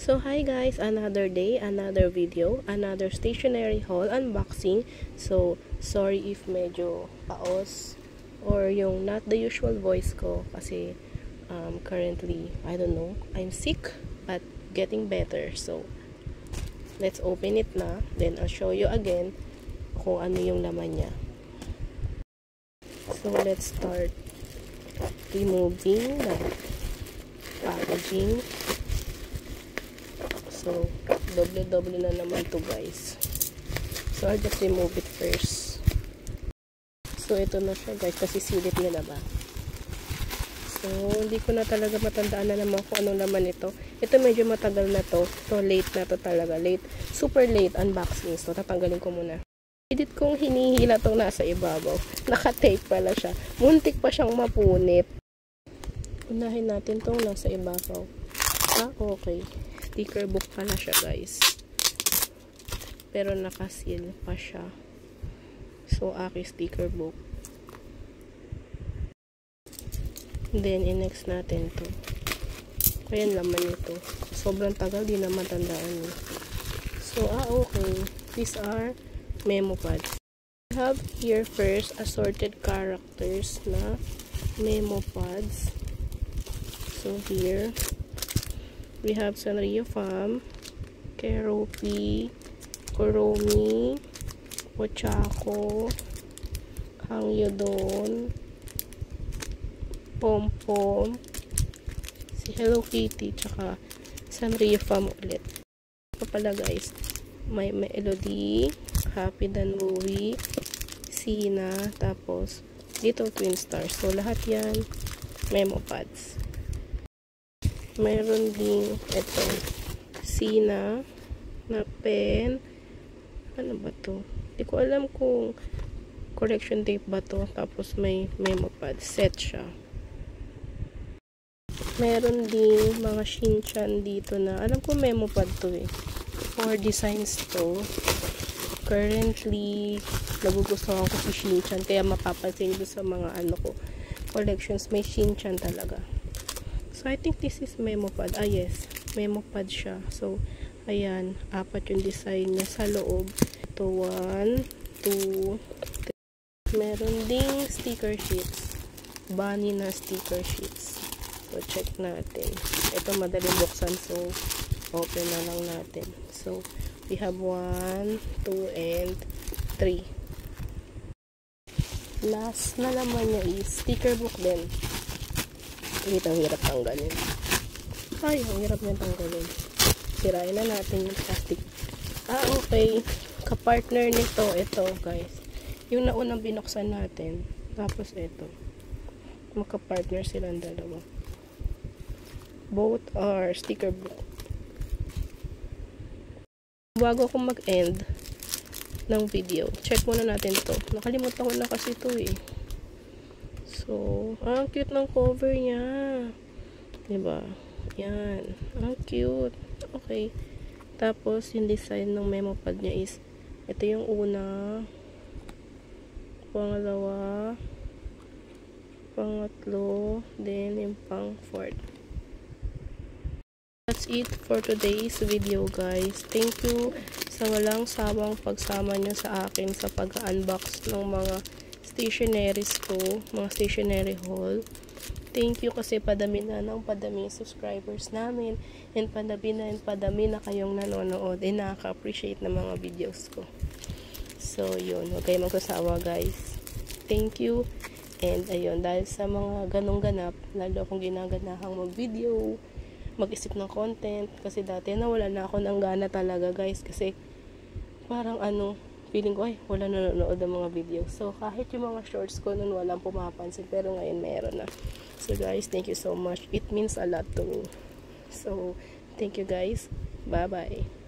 So hi guys, another day, another video, another stationery haul unboxing. So sorry if medyo paos or yung not the usual voice ko kasi currently, I don't know, I'm sick but getting better. So let's open it na, then I'll show you again kung ano yung laman niya. So let's start removing the packaging. So, doble-doble na naman to guys. So, I'll just remove it first. So, ito na siya guys. Kasi silip niya na ba? So, hindi ko na talaga matandaan na naman kung anong laman ito. Ito medyo matagal na to. So, late na to talaga. Late. Super late unboxing. So, tatanggalin ko muna. Edit kong hinihila tong nasa ibabaw. Naka-tape pala siya. Muntik pa siyang mapunit. Unahin natin tong nasa ibabaw. Ah, okay. Sticker book pala siya guys, pero nakasil pa siya. So aki sticker book, then in-next natin to. Kaya laman ito, sobrang tagal, di na matandaan eh. So okay, these are memo pads. We have here first assorted characters na memo pads. So here we have Sanrio Fam, Keroppi, Kuromi, Pochako, Hangyodon, Pompom, si Hello Kitty, tsaka Sanrio Fam ulit. Ito pala guys, may Elodie, Happy Dan Movie, Sina, tapos Little Twin Stars. So lahat yan memo pads. Mayroon din ito, Sina na pen. Ano ba to? Hindi ko alam kung correction tape ba to. Tapos may memo pad. Set siya. Mayroon din mga Shinchan dito na, alam ko memo pad to eh. For designs to. Currently, nagugustuhan ko si Shinchan. Kaya mapapansin ko sa mga ano ko collections. May Shinchan talaga. So, I think this is memo pad. Ah, yes. Memo pad siya. So, ayan. 4 yung design niya sa loob. Ito, 1, 2, 3. Meron ding sticker sheets. Bunny na sticker sheets. So, check natin. Ito, madaling buksan. So, open na lang natin. So, we have 1, 2, and 3. Last na naman niya is sticker book din. Wait, ang hirap tanggalin. Ay, ang hirap niya tanggalin. Sirain na natin yung plastic. Ah, okay. Kapartner nito, ito guys. Yung naunang binuksan natin. Tapos ito. Magkapartner silang dalawa. Both are sticker book. Bago akong mag-end ng video, check muna natin to. Nakalimutan ko na kasi to eh. So, ang cute ng cover niya. Diba? Yan. Ang cute. Okay. Tapos, yung design ng memo pad niya is, ito yung una, pangalawa, pangatlo, then yung pang-fourth. That's it for today's video guys. Thank you sa walang sawang pagsama nyo sa akin sa pag-unbox ng mga stationaries ko, mga stationery haul. Thank you kasi padami na padami subscribers namin, and padami na kayong nanonood and nakaka-appreciate ng mga videos ko. So yun, huwag kayong magsasawa guys. Thank you. And ayun, dahil sa mga ganong ganap, lalo akong ginaganahang mag-video, mag-isip ng content, kasi dati nawala na ako ng gana talaga guys, kasi parang feeling ko, ay, wala nanonood ng mga video. So, kahit yung mga shorts ko nun, walang pumapansin. Pero ngayon, meron na. So, guys, thank you so much. It means a lot to me. So, thank you guys. Bye-bye.